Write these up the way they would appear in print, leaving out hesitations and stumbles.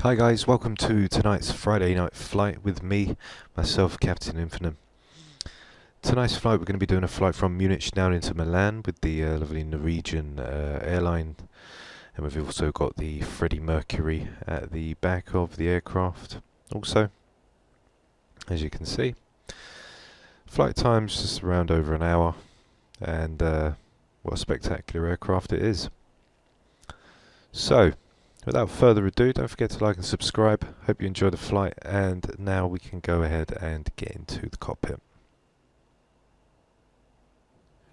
Hi guys, welcome to tonight's Friday night flight with me, myself, Captain Infinite. Tonight's flight we're going to be doing a flight from Munich down into Milan with the lovely Norwegian airline, and we've also got the Freddie Mercury at the back of the aircraft. Also, as you can see, flight time's just around over an hour, and what a spectacular aircraft it is. So, without further ado, don't forget to like and subscribe. Hope you enjoy the flight, and now we can go ahead and get into the cockpit.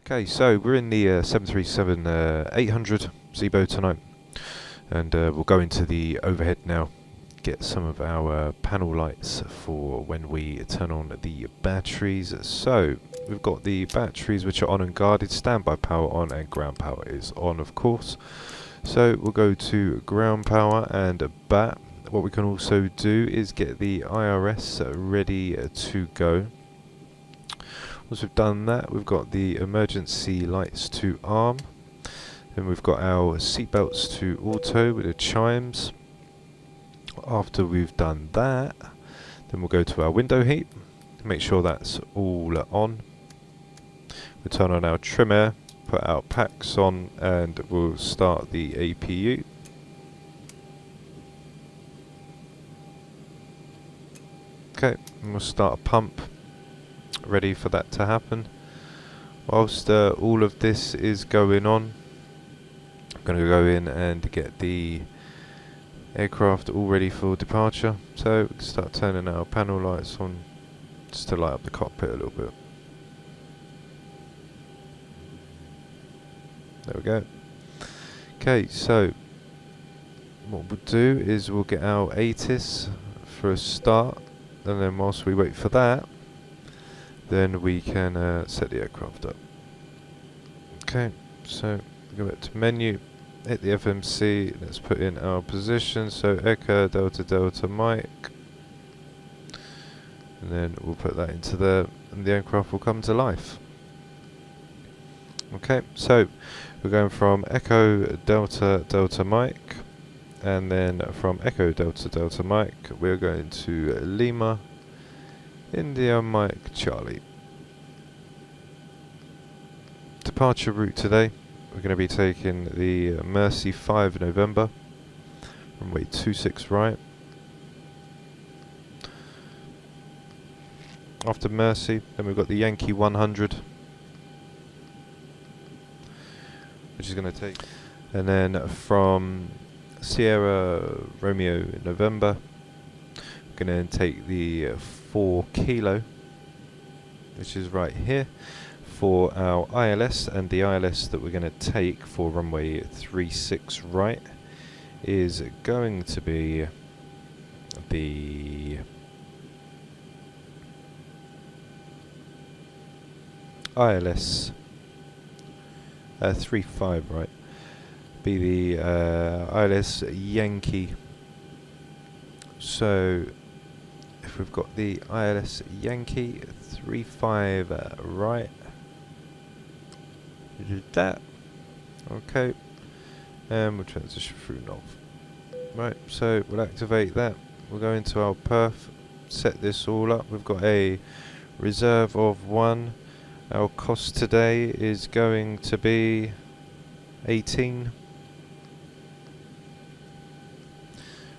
Okay, so we're in the 737-800 Zibo tonight, and we'll go into the overhead now, get some of our panel lights for when we turn on the batteries. So we've got the batteries which are on and guarded, standby power on, and ground power is on, of course. So we'll go to ground power and bat. What we can also do is get the IRS ready to go. Once we've done that, we've got the emergency lights to arm. Then we've got our seatbelts to auto with the chimes. After we've done that, then we'll go to our window heat. Make sure that's all on. We'll turn on our trim air, put our packs on, and we'll start the APU. Okay, and we'll start a pump, ready for that to happen. Whilst all of this is going on, I'm going to go in and get the aircraft all ready for departure. So we can start turning our panel lights on just to light up the cockpit a little bit. There we go. Okay, so what we'll do is we'll get our ATIS for a start, and then whilst we wait for that, then we can set the aircraft up. Okay, so go back to menu, hit the FMC, let's put in our position, so Echo Delta Delta Mike, and then we'll put that into there, and the aircraft will come to life. Okay, so we're going from Echo Delta Delta Mike, and then from Echo Delta Delta Mike we're going to Lima India Mike Charlie. Departure route today, we're going to be taking the Mercy 5 November, runway 26 right. After Mercy, then we've got the Yankee 100, which is going to take, and then from Sierra Romeo November, we're going to take the 4 Kilo, which is right here, for our ILS, and the ILS that we're going to take for runway 36 right is going to be the ILS 35 right, be the ILS Yankee. So if we've got the ILS Yankee 35 right, we did that. Okay, and we'll transition through North. Right, so we'll activate that. We'll go into our perf, set this all up. We've got a reserve of 1. Our cost today is going to be 18.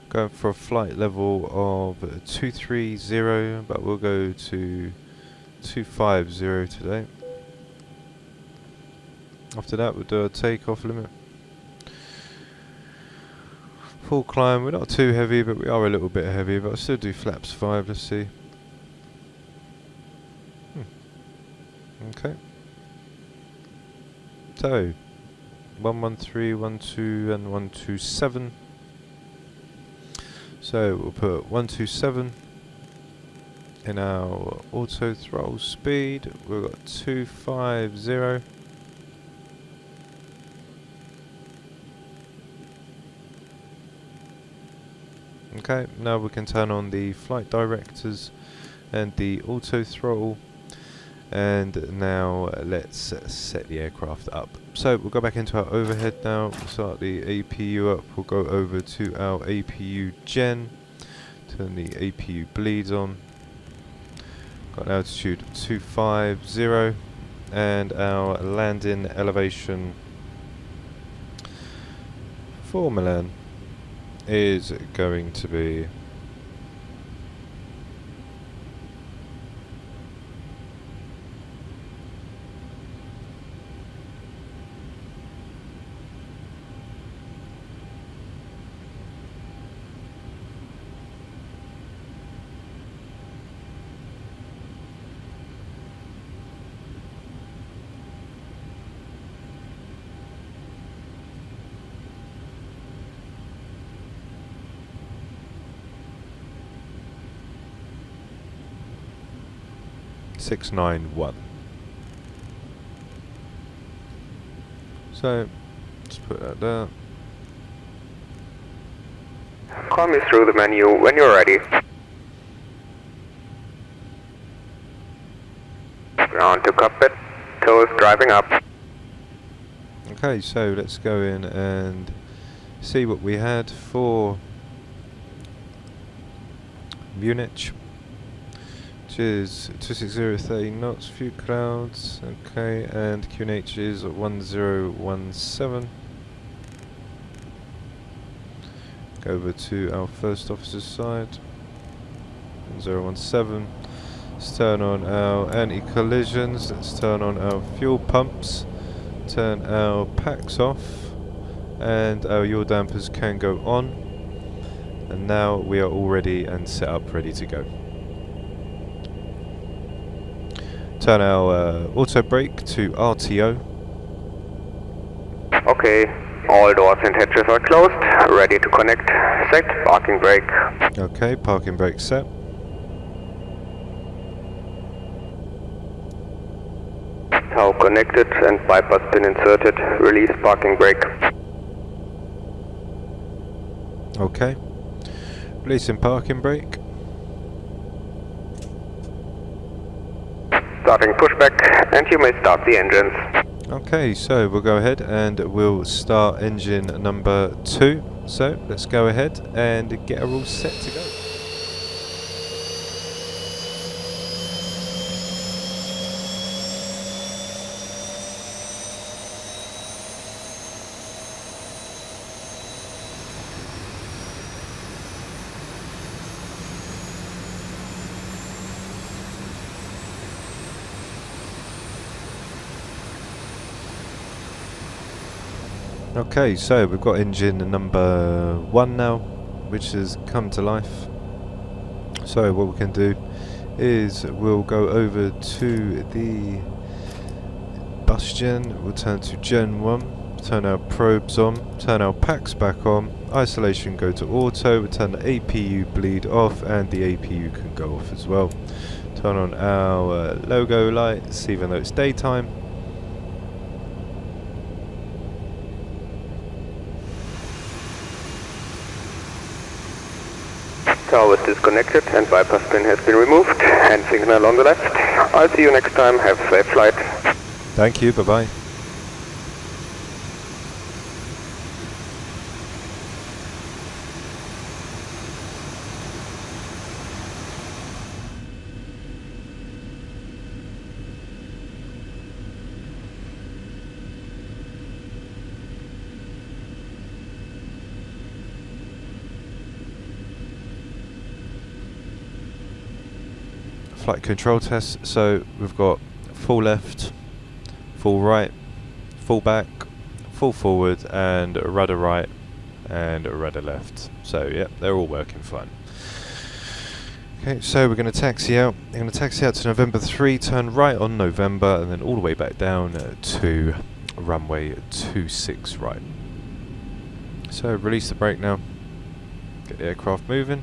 Going for a flight level of 230, but we'll go to 250 today. After that we'll do a takeoff limit. Full climb, we're not too heavy, but we are a little bit heavy, but I'll still do flaps 5, let's see. Okay. So 113, 12 and 127. So we'll put 127 in our auto throttle speed. We've got 250. Okay, now we can turn on the flight directors and the auto throttle, And now let's set the aircraft up. So we'll go back into our overhead now, we'll start the APU up, we'll go over to our APU gen, turn the APU bleeds on, got an altitude of 250, and our landing elevation for Milan is going to be 691. So let's put that there. Call me through the menu when you're ready. Ground to cockpit, toes driving up. Okay, so let's go in and see what we had for Munich, which is 260 knots, few clouds, okay, and QNH is 1017. Go over to our first officer's side, 1017. Let's turn on our anti-collisions, let's turn on our fuel pumps, turn our packs off, and our yaw dampers can go on. And now we are all ready and set up, ready to go. Turn our auto brake to RTO. Okay, all doors and hatches are closed, ready to connect. Set parking brake. Okay, parking brake set. Tow connected and bypass pin inserted. Release parking brake. Okay, releasing parking brake. Starting pushback, and you may start the engines. Okay, so we'll go ahead and we'll start engine number 2. So let's go ahead and get her all set to go. Okay, so we've got engine number 1 now, which has come to life. So what we can do is we'll go over to the bus gen, we'll turn to gen 1, turn our probes on, turn our packs back on, isolation go to auto, we'll turn the APU bleed off, and the APU can go off as well. Turn on our logo lights even though it's daytime. Tow is disconnected and bypass pin has been removed. Hand signal on the left. I'll see you next time. Have a safe flight. Thank you, bye-bye. Flight control test. So we've got full left, full right, full back, full forward, and rudder right and rudder left. So yeah, they're all working fine. Okay, so we're going to taxi out. I'm going to taxi out to November 3, turn right on November, and then all the way back down to runway 26 right. So release the brake now. Get the aircraft moving.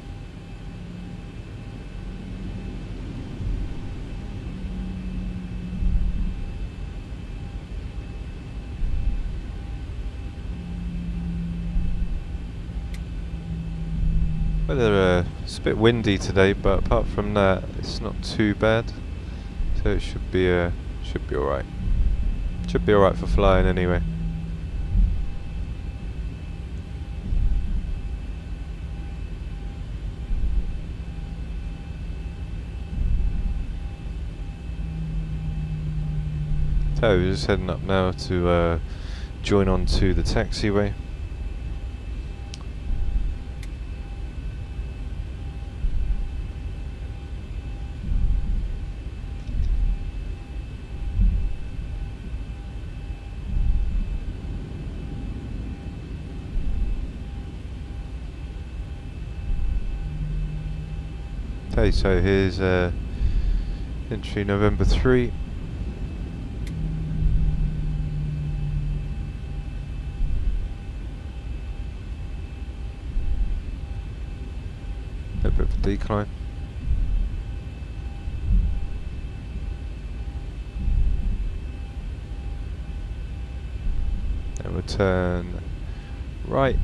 Weather, it's a bit windy today, but apart from that, it's not too bad. So it should be alright. Should be alright for flying anyway. So we're just heading up now to join on to the taxiway. Okay, so here's entry November 3. A bit of a decline. And we'll turn right.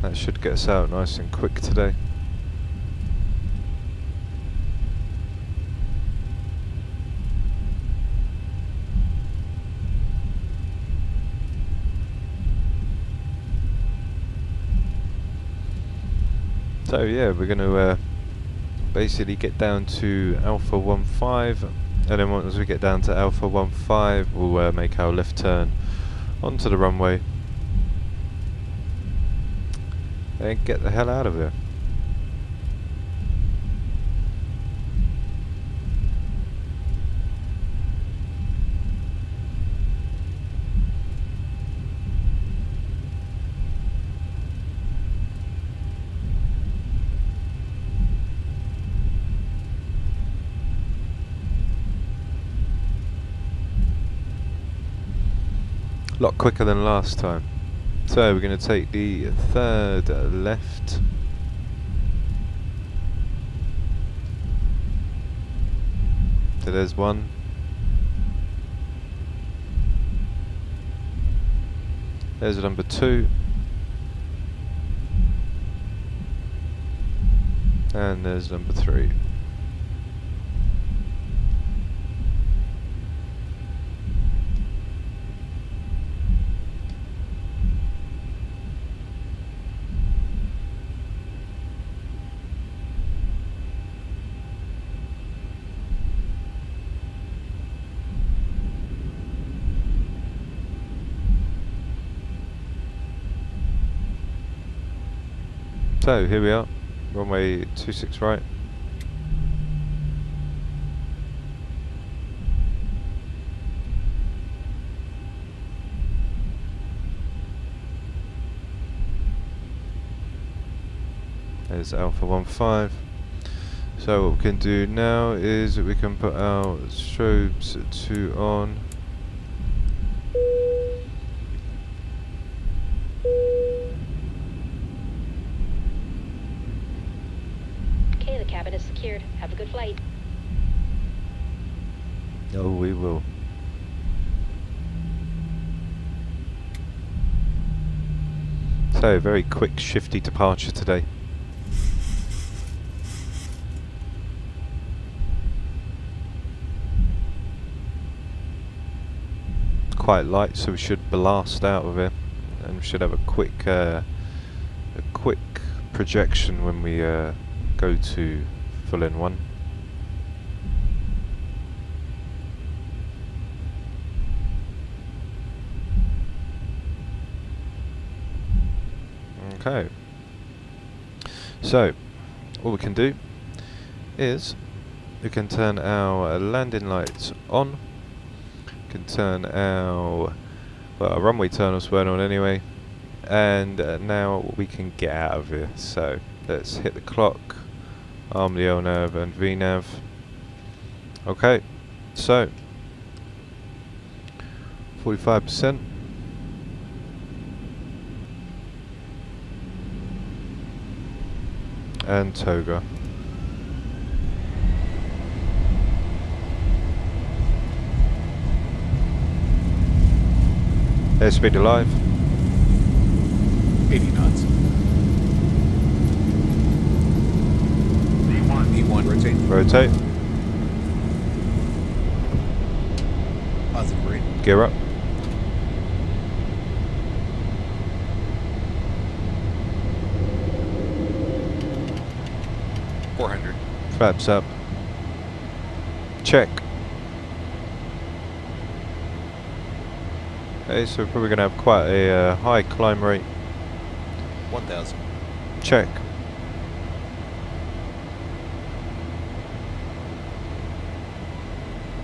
That should get us out nice and quick today. So yeah, we're going to basically get down to Alpha 15, and then once we get down to Alpha 15 we'll make our left turn onto the runway and get the hell out of here. A lot quicker than last time. So we're going to take the third left. So there's one. There's number 2. And there's number 3. So here we are, runway 26 right. There's Alpha 15. So what we can do now is we can put our strobes to on. Cabin is secured. Have a good flight. Oh, we will. So, very quick, shifty departure today. Quite light, so we should blast out of here, and we should have a quick projection when we go to full in 1. Okay. So, what we can do is we can turn our landing lights on. We can turn our runway terminals weren't on anyway, and now we can get out of here. So let's hit the clock, arm the LNAV and VNAV. Okay, so 45%. And toga. Airspeed alive. 80 knots. V1 rotate. Rotate. Positive rate. Gear up. Flaps up. Check. Okay, so we're probably going to have quite a high climb rate. 1000. Check.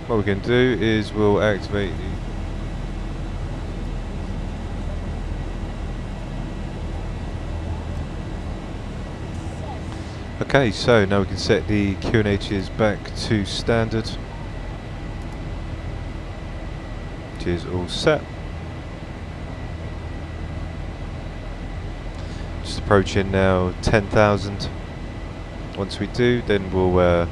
What we can do is we'll activate the okay, so now we can set the QNHs back to standard, which is all set. Just approaching now 10,000. Once we do, then we'll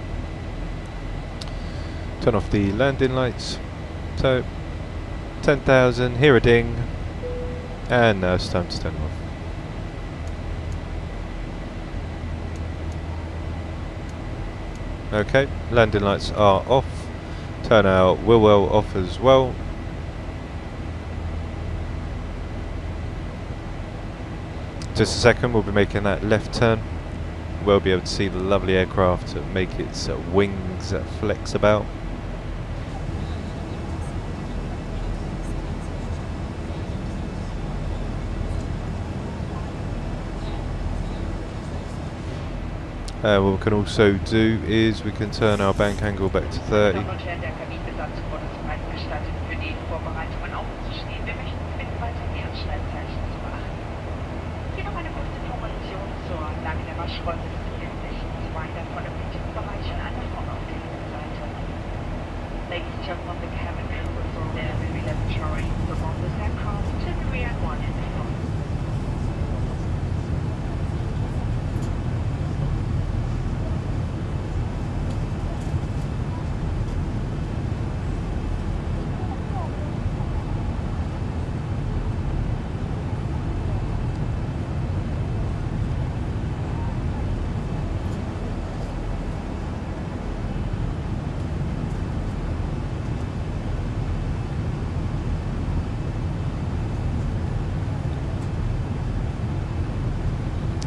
turn off the landing lights. So 10,000, hear a ding, and now it's time to turn them off. Okay, landing lights are off. Turn our wheel well off as well. Just a second, we'll be making that left turn. We'll be able to see the lovely aircraft make its wings flex about. What we can also do is we can turn our bank angle back to 30. Ladies and gentlemen, the cabin crew is on their laboratory. The longest aircraft to the rear one in the front.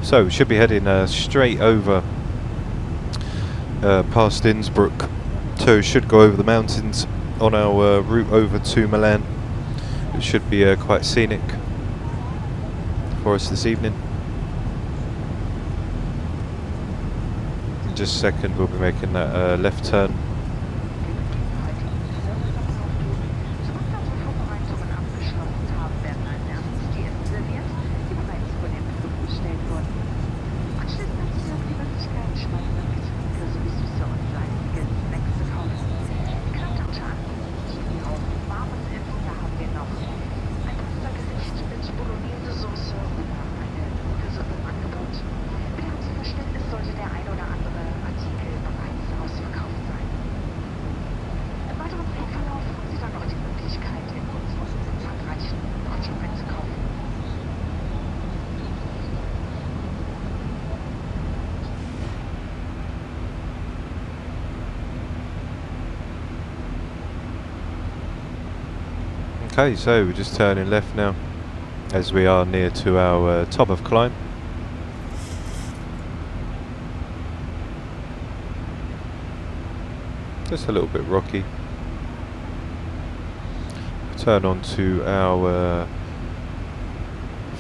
So we should be heading straight over past Innsbruck. So should go over the mountains on our route over to Milan. It should be quite scenic for us this evening. In just a second we'll be making that left turn. Okay, so we're just turning left now as we are near to our top of climb. Just a little bit rocky. Turn on to our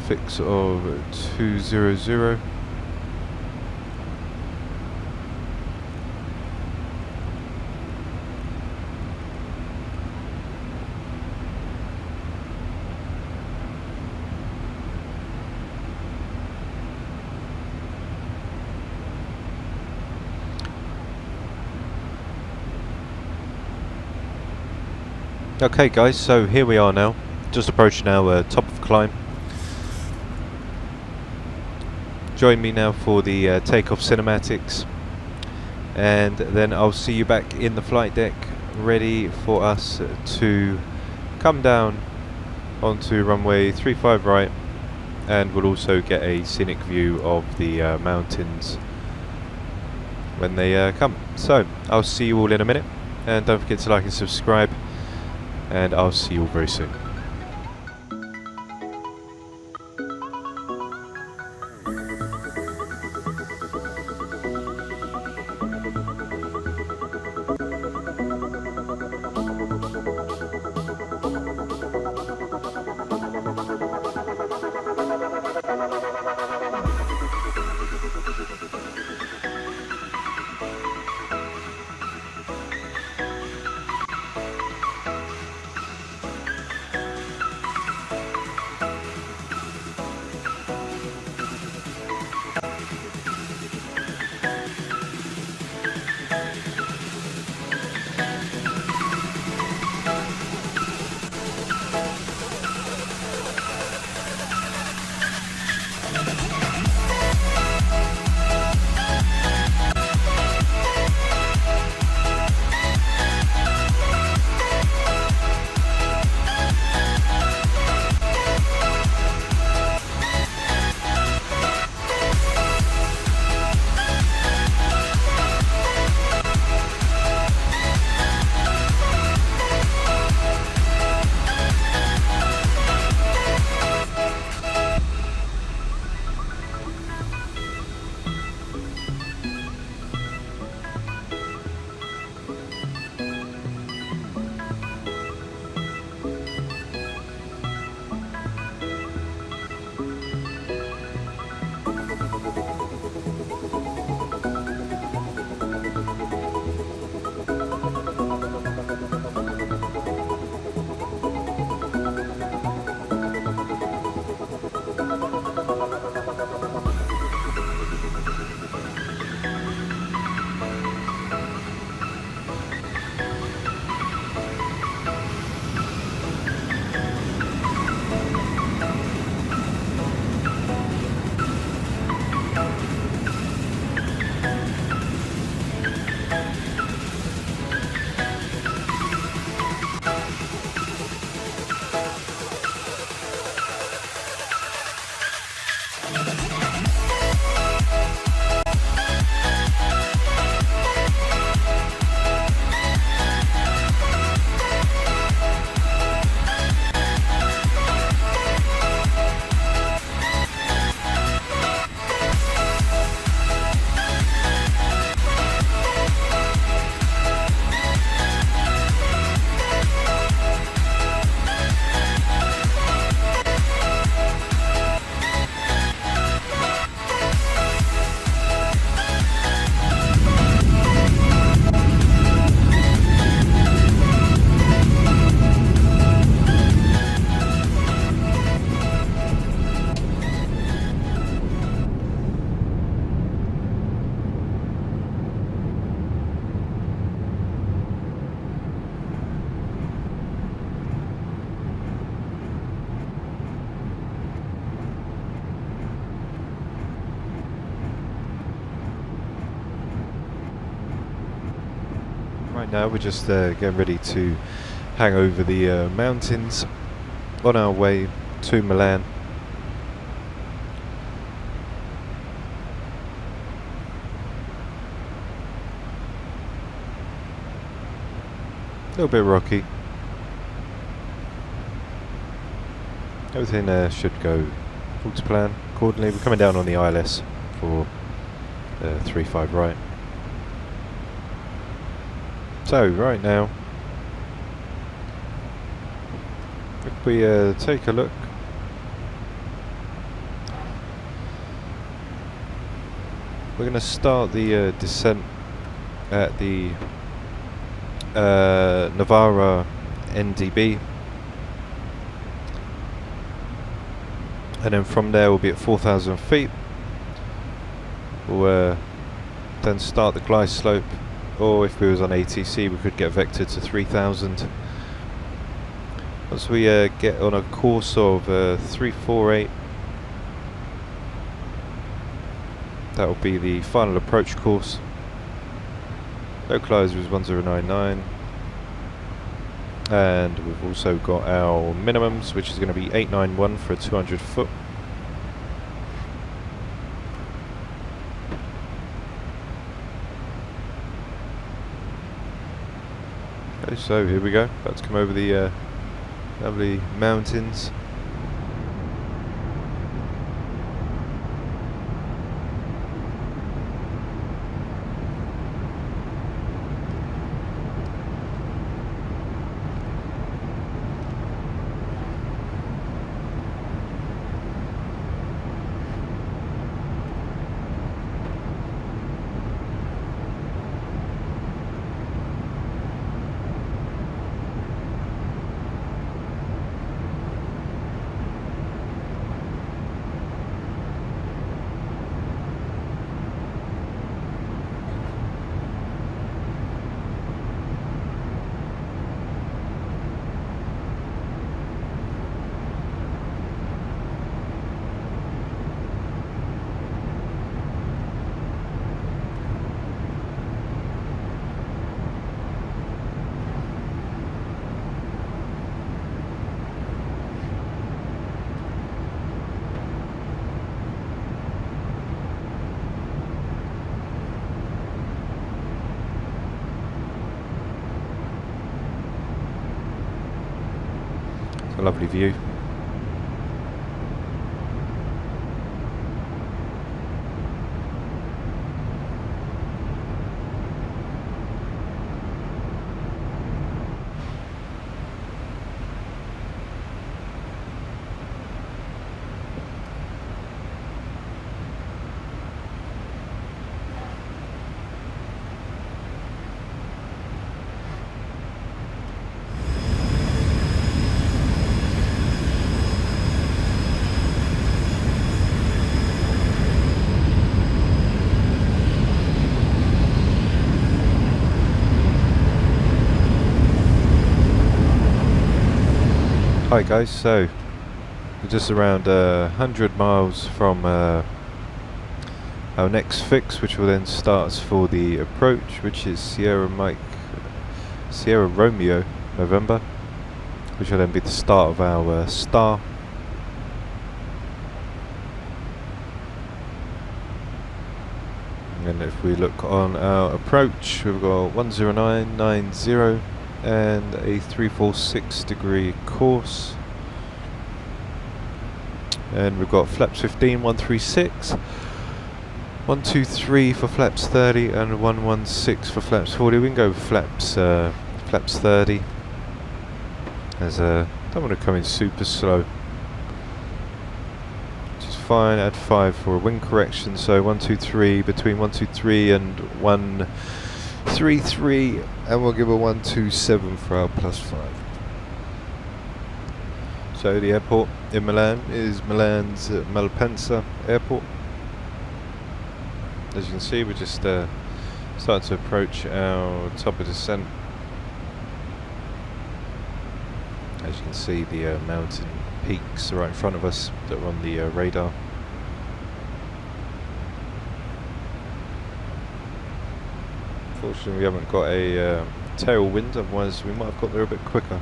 suffix of 200. Okay guys, so here we are now, just approaching our top of climb. Join me now for the takeoff cinematics, and then I'll see you back in the flight deck, ready for us to come down onto runway 35 right, and we'll also get a scenic view of the mountains when they come. So, I'll see you all in a minute, and don't forget to like and subscribe, and I'll see you all very soon. Right now we're just getting ready to hang over the mountains on our way to Milan. A little bit rocky. Everything should go all to plan accordingly. We're coming down on the ILS for 35 right. So right now, if we take a look, we're going to start the descent at the Navarra NDB, and then from there we'll be at 4,000 feet. We'll then start the glide slope, or if we was on ATC we could get vectored to 3,000. Once we get on a course of 348, that will be the final approach course. Localizer is 1099, and we've also got our minimums, which is going to be 891 for a 200 foot. Okay, so here we go, about to come over the lovely mountains. A lovely view. Hi guys, so we're just around 100 miles from our next fix, which will then start us for the approach, which is Sierra Romeo November, which will then be the start of our star. And if we look on our approach, we've got 10990 and a 346 degree course, and we've got flaps 15, 136, 123 for flaps 30, and 116 for flaps 40. We can go flaps 30, as don't want to come in super slow, which is fine. Add 5 for a wind correction, so 123, between 123 and 133, and we'll give a 127 for our +5. So the airport in Milan is Milan's Malpensa airport. As you can see, we're just starting to approach our top of descent. As you can see, the mountain peaks right in front of us that are on the radar. Fortunately, we haven't got a tailwind, otherwise we might have got there a bit quicker.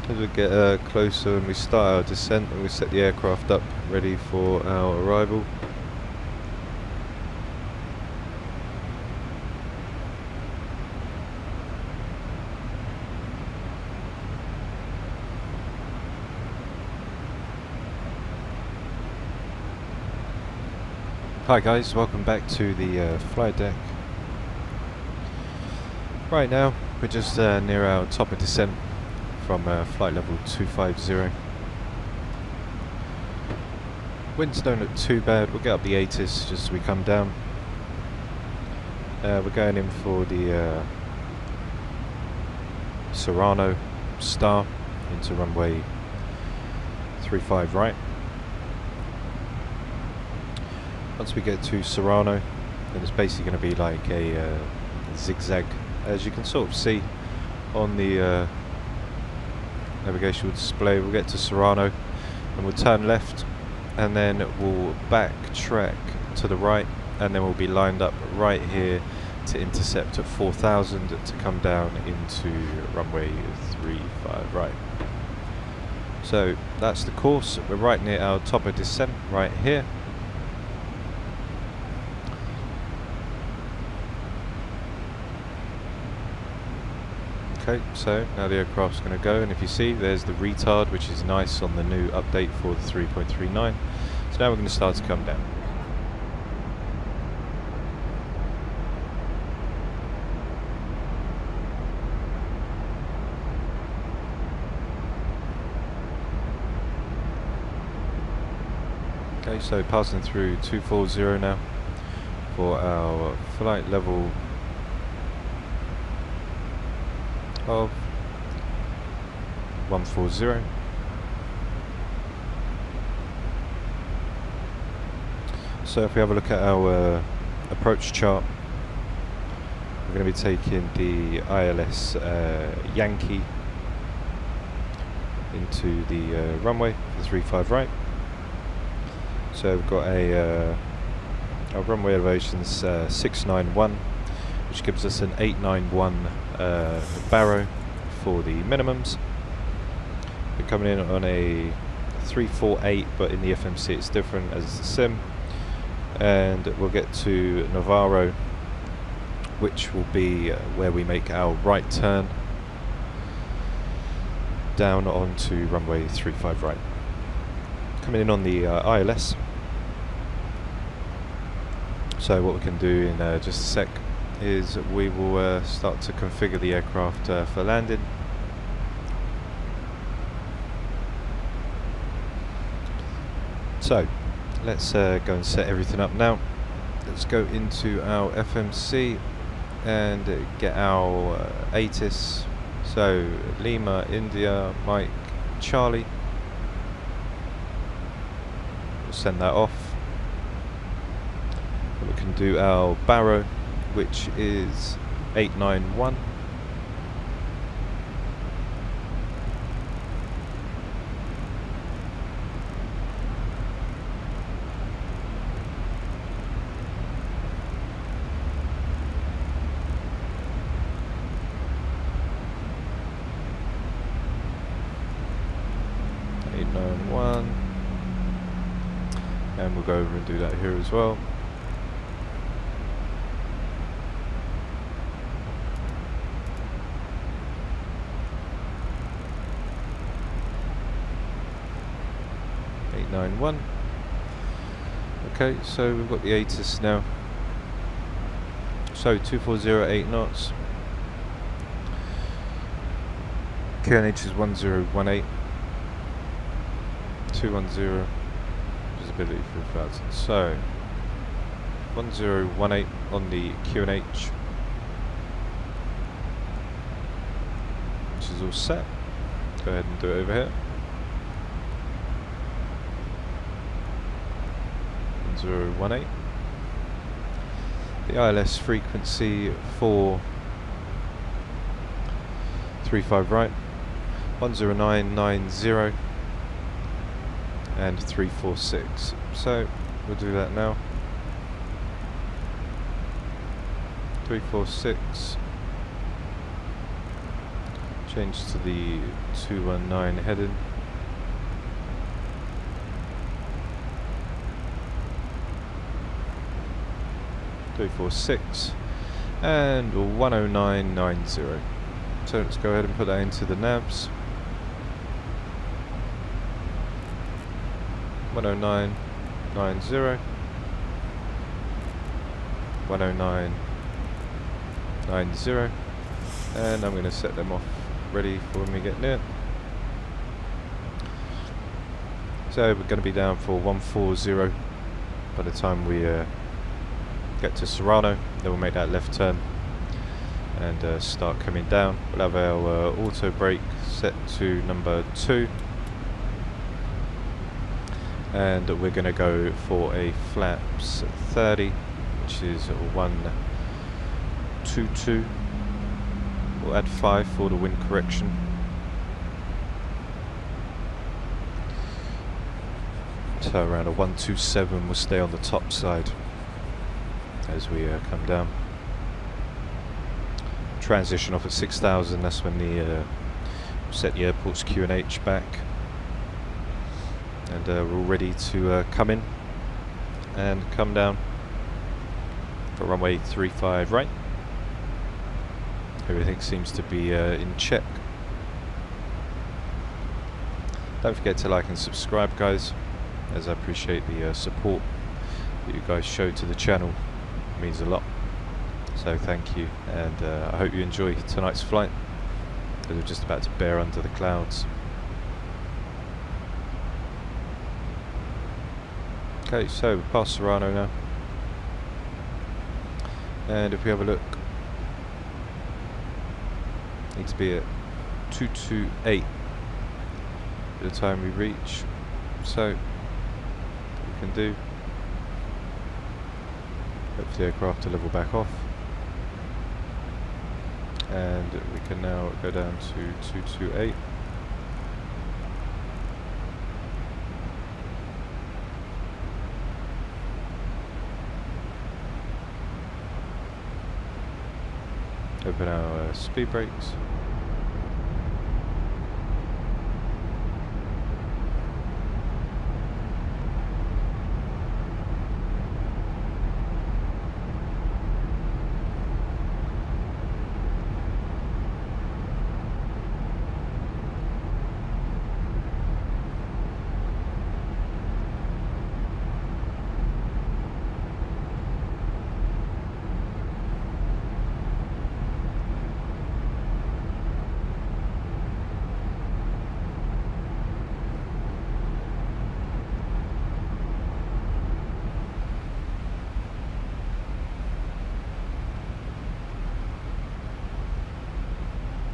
As we get closer and we start our descent, and we set the aircraft up ready for our arrival. Hi guys, welcome back to the flight deck. Right now we're just near our top of descent from flight level 250. Winds don't look too bad. We'll get up the ATIS just as we come down. We're going in for the Serrano Star into runway 35 right. Once we get to Serrano, then it's basically going to be like a zigzag, as you can sort of see on the navigational display. We'll get to Serrano and we'll turn left, and then we'll backtrack to the right, and then we'll be lined up right here to intercept at 4,000 to come down into runway 35 right. So that's the course. We're right near our top of descent right here. Okay, so now the aircraft's going to go, and if you see, there's the retard, which is nice on the new update for the 3.39. So now we're going to start to come down. Okay, so passing through 240 now for our flight level of 140. So if we have a look at our approach chart, we're going to be taking the ILS Yankee into the runway for 35 right. So we've got our runway elevations 691, which gives us an 891 barrow for the minimums. We're coming in on a 348, but in the FMC it's different as it's a sim. And we'll get to Navarro, which will be where we make our right turn down onto runway 35 right. Coming in on the ILS. So what we can do in just a sec is we will start to configure the aircraft for landing. So let's go and set everything up now. Let's go into our FMC and get our ATIS. So Lima, India, Mike, Charlie. We'll send that off. We can do our barrow, which is 891. And we'll go over and do that here as well. Okay, so we've got the ATIS now. So 2408 knots. QNH is 1018. 210. Visibility 3000. So 1018 on the QNH, which is all set. Go ahead and do it over here. 1018. The ILS frequency for 35 right, 10990 and 346. So we'll do that now. 346. Change to the 219 heading. .346 and 10990. So let's go ahead and put that into the navs. 10990, 10990, and I'm going to set them off ready for when we get near. So we're going to be down for 140 by the time we get to Serrano. Then we'll make that left turn and start coming down. We'll have our auto brake set to number 2, and we're going to go for a flaps 30, which is 122. We'll add 5 for the wind correction. So around a 127, we'll stay on the top side as we come down. Transition off at 6,000, that's when the set the airport's QNH back. And we're all ready to come in and come down for runway 35 right. Everything seems to be in check. Don't forget to like and subscribe, guys, as I appreciate the support that you guys show to the channel. It means a lot, so thank you, and I hope you enjoy tonight's flight, because we're just about to bear under the clouds. Okay, so we're past Serrano now, and if we have a look, need to be at 228 by the time we reach, so we can do. Hopefully the aircraft to level back off, and we can now go down to 228. Open our speed brakes.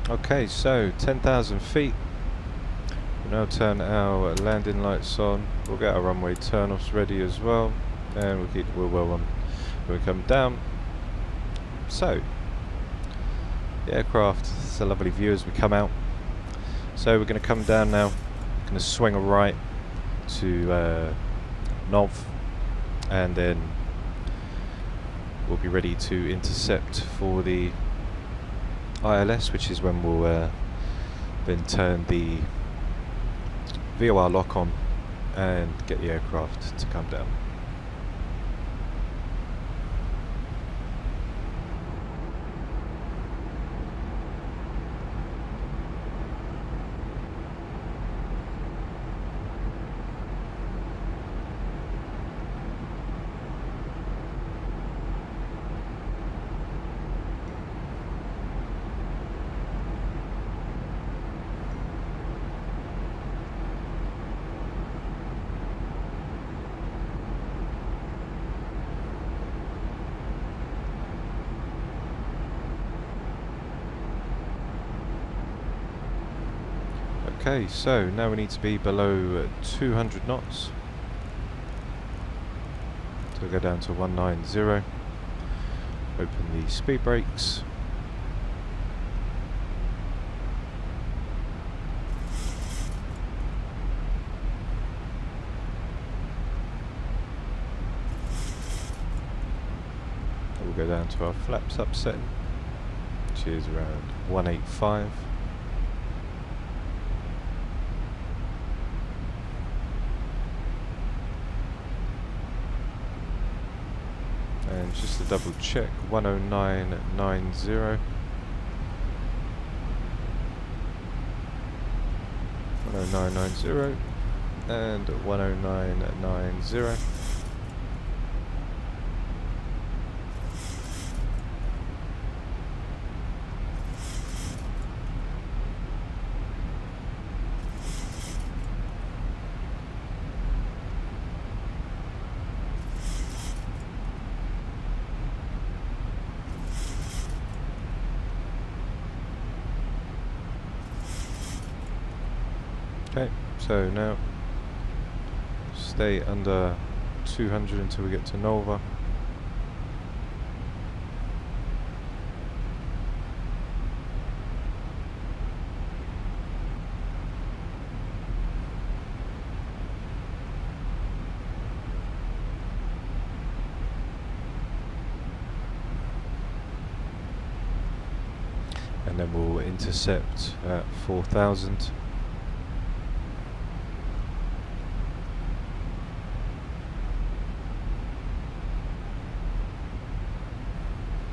Okay, so 10,000 feet. We'll now turn our landing lights on. We'll get our runway turn-offs ready as well, and we'll keep the wheel well on when we come down. So, the aircraft, it's a lovely view as we come out. So we're going to come down now. We're going to swing a right to Nov, and then we'll be ready to intercept for the ILS, which is when we'll then turn the VOR lock on and get the aircraft to come down. Okay, so now we need to be below 200 knots. So we'll go down to 190. Open the speed brakes. We'll go down to our flaps up setting, which is around 185. And just to double check, 109.90. 109.90 and 109.90. so now stay under 200 until we get to Nova. And then we'll intercept at 4,000.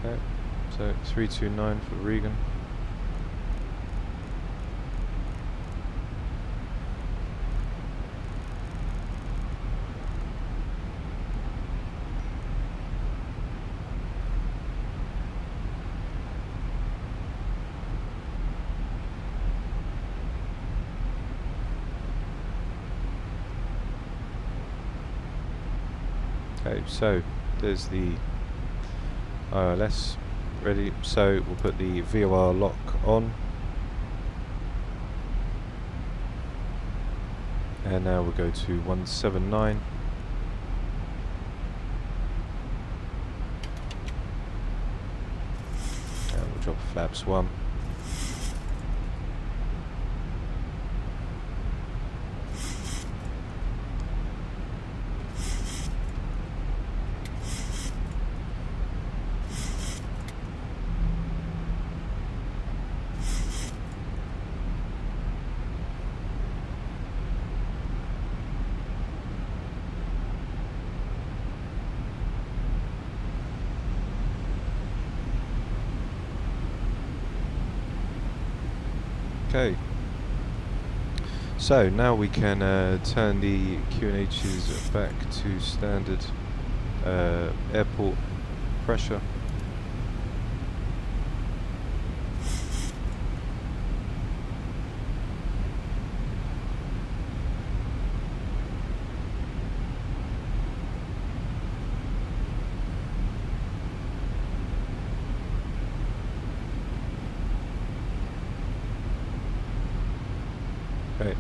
Okay, so 329 for Regan. Okay, so there's the ILS ready, so we'll put the VOR lock on, and now we'll go to 179, and we'll drop flaps 1. Okay, so now we can turn the QNHs back to standard airport pressure. Okay,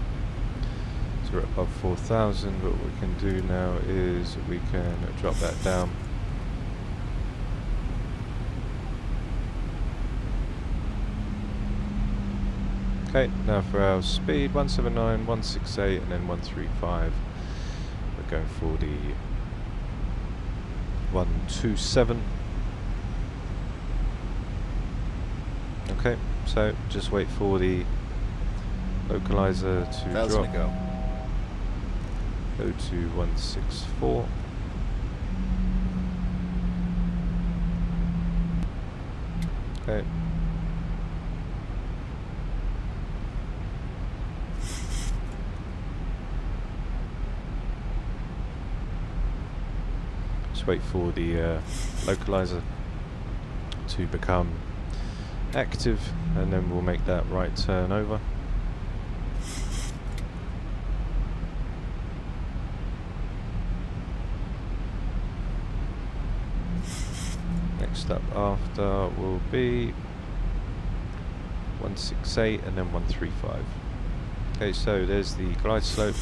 so we're above 4,000. What we can do now is we can drop that down. Okay, now for our speed, 179, 168 and then 135. We're going for the 127. Okay, so just wait for the localizer to 1,000 drop. to go. Go to 164. Okay. Just wait for the localizer to become active, and then we'll make that right turn over. Next up after will be 168 and then 135. Okay, so there's the glide slope.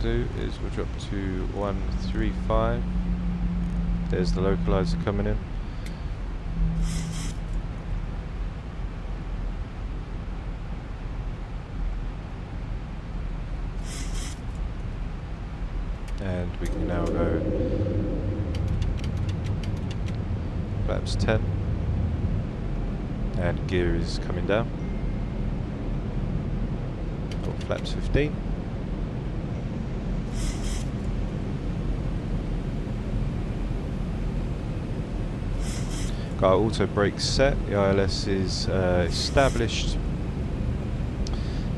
Do is we'll drop to 135. There's the localizer coming in. And we can now go flaps 10, and gear is coming down. Or flaps 15. Got our auto brake set, the ILS is established,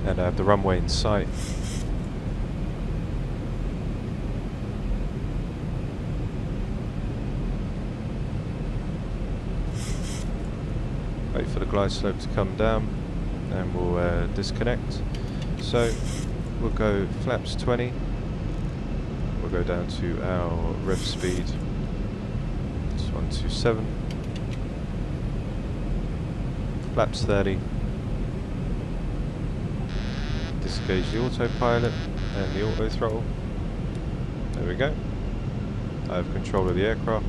and I have the runway in sight. Wait for the glide slope to come down, and we'll disconnect. So we'll go flaps 20, We'll go down to our rev speed. It's 127. Flaps 30. Disengage the autopilot and the auto throttle. There we go. I have control of the aircraft.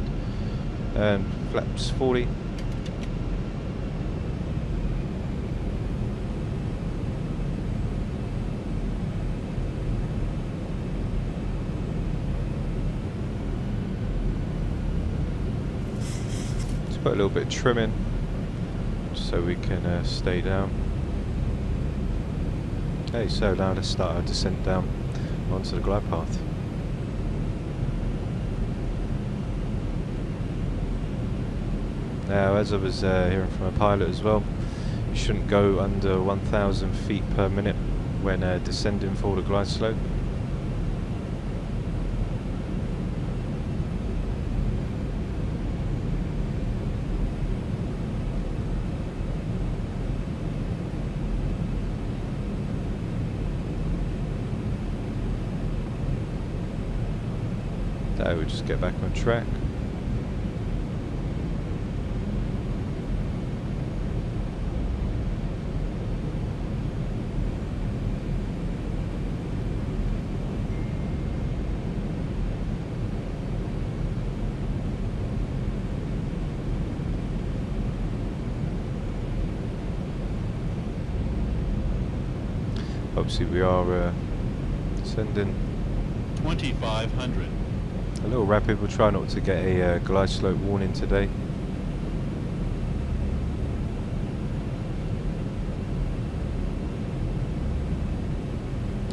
And flaps 40. Just put a little bit of trim in so we can stay down. Okay, so now let's start our descent down onto the glide path. Now, as I was hearing from a pilot as well, you shouldn't go under 1,000 feet per minute when descending for the glide slope. So we'll just get back on track. Obviously we are sending 2,500. a little rapid. We'll try not to get a glide slope warning today.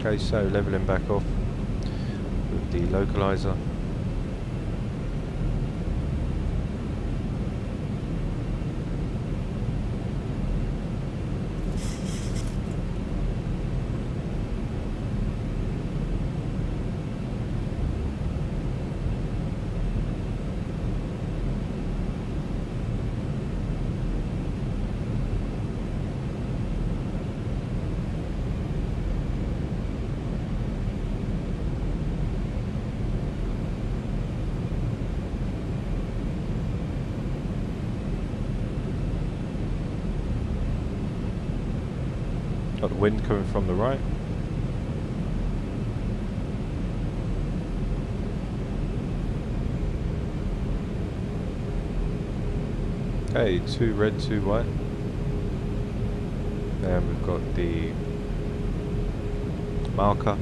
Okay, so leveling back off with the localizer. Got the wind coming from the right. Okay, 2 red, 2 white. Then we've got the marker.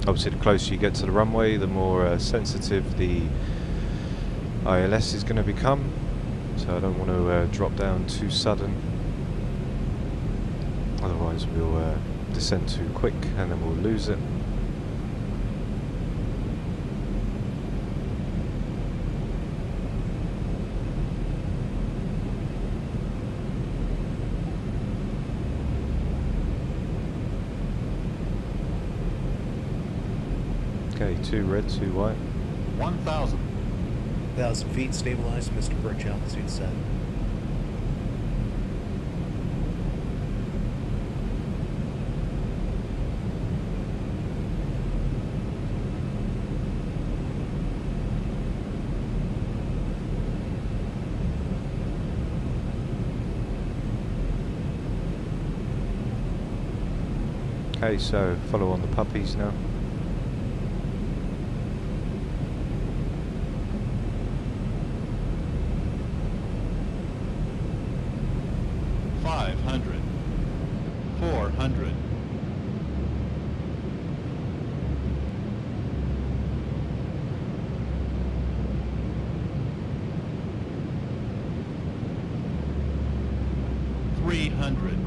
Obviously, the closer you get to the runway, the more sensitive the ILS is going to become. So I don't want to drop down too sudden. Otherwise, we'll descend too quick and then we'll lose it. Okay, 2 red, 2 white. 1,000. 1,000 feet, stabilized, Mr. Birch, altitude set. Okay, so follow on the puppies now. $500. 400. $300.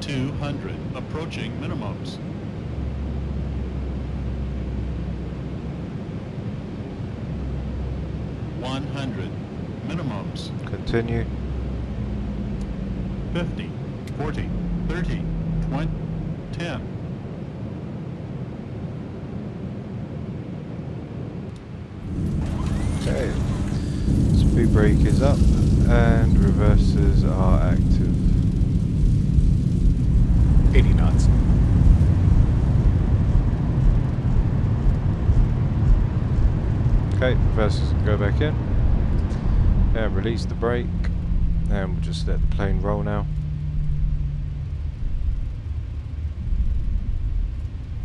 200. Approaching minimums. 100. Minimums. Continue. 50, 40, 30, 20, 10. Okay. Speed brake is up and reversers are active. 80 knots. Okay, reversers can go back in. And release the brake. And we'll just let the plane roll now.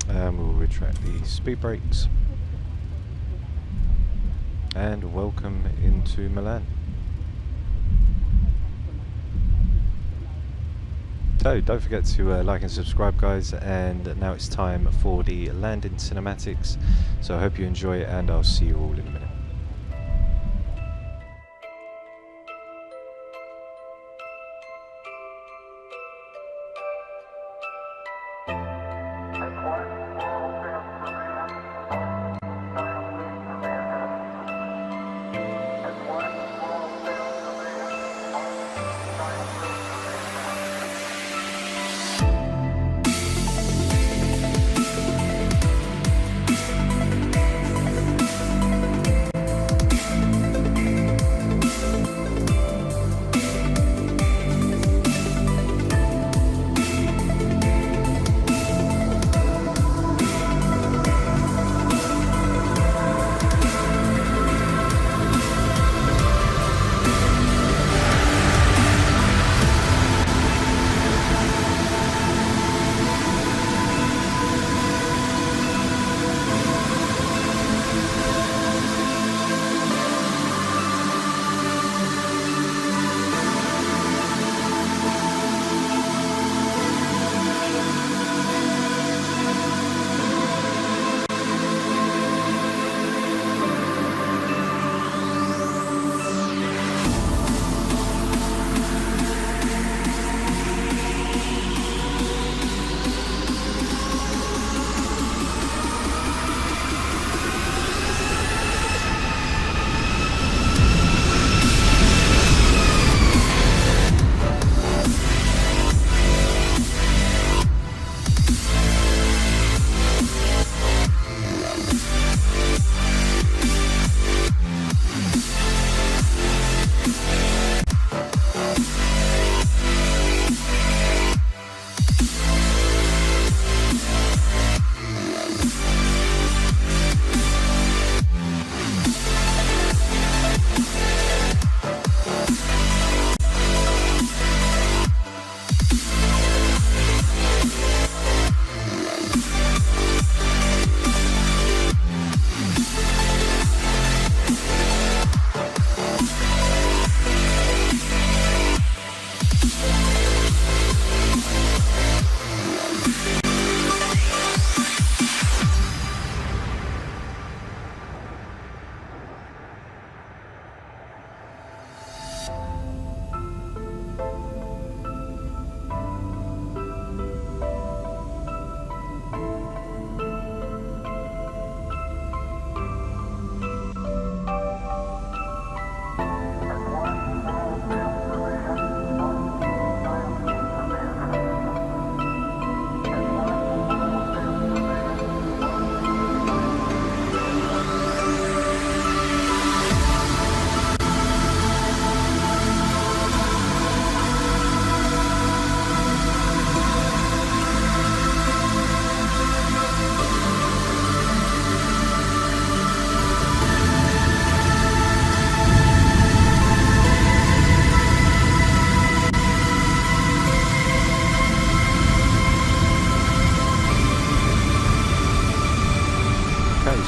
And we'll retract the speed brakes. And welcome into Milan. So don't forget to like and subscribe, guys, and now it's time for the landing cinematics. So I hope you enjoy it, and I'll see you all in a minute.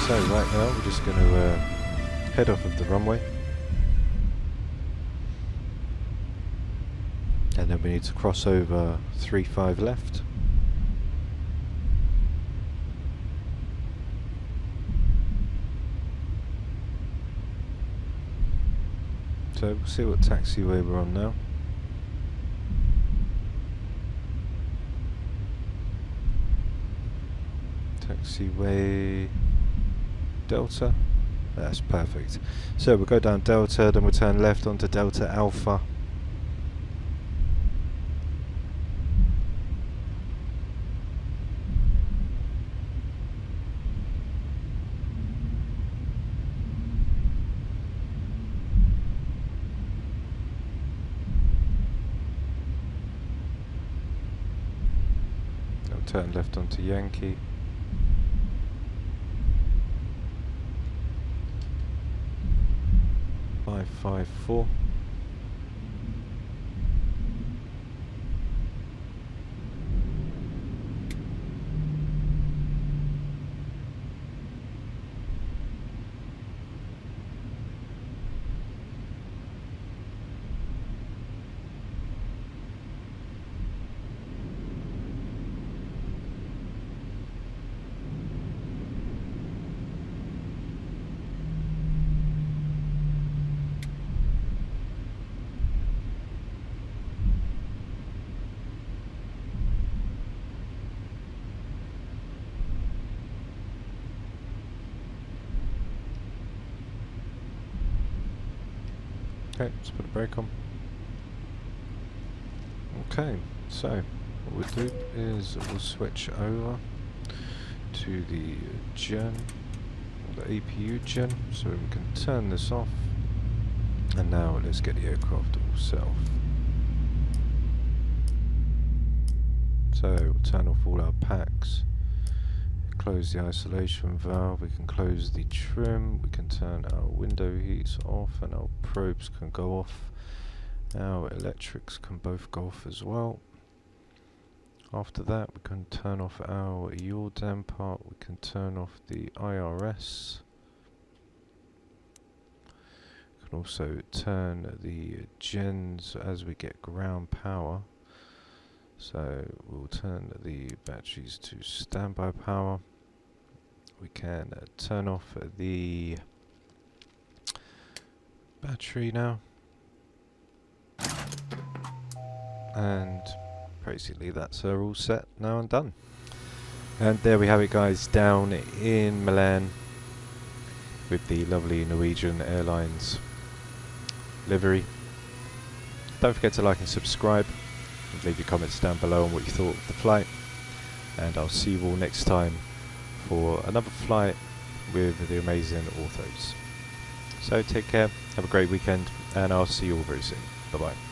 So right now we're just going to head off of the runway, and then we need to cross over 35 left. So we'll see what taxiway we're on now. Taxiway Delta. That's perfect. So we'll go down Delta, then we'll turn left onto Delta Alpha. Turn left onto Yankee. Five 554. Okay, let's put a brake on. Okay, so what we'll do is we'll switch over to the gen, or the APU gen, so we can turn this off. And now let's get the aircraft all set off. So we'll turn off all our packs, close the isolation valve, we can close the trim, we can turn our window heats off and our probes can go off. Our electrics can both go off as well. After that we can turn off our yaw damper, we can turn off the IRS. We can also turn the gens as we get ground power. So we'll turn the batteries to standby power. We can turn off the battery now. And basically that's all set now and done. And there we have it, guys, down in Milan with the lovely Norwegian Airlines livery. Don't forget to like and subscribe. Leave your comments down below on what you thought of the flight, and I'll see you all next time for another flight with the amazing Orthos. So take care, have a great weekend, and I'll see you all very soon. Bye bye.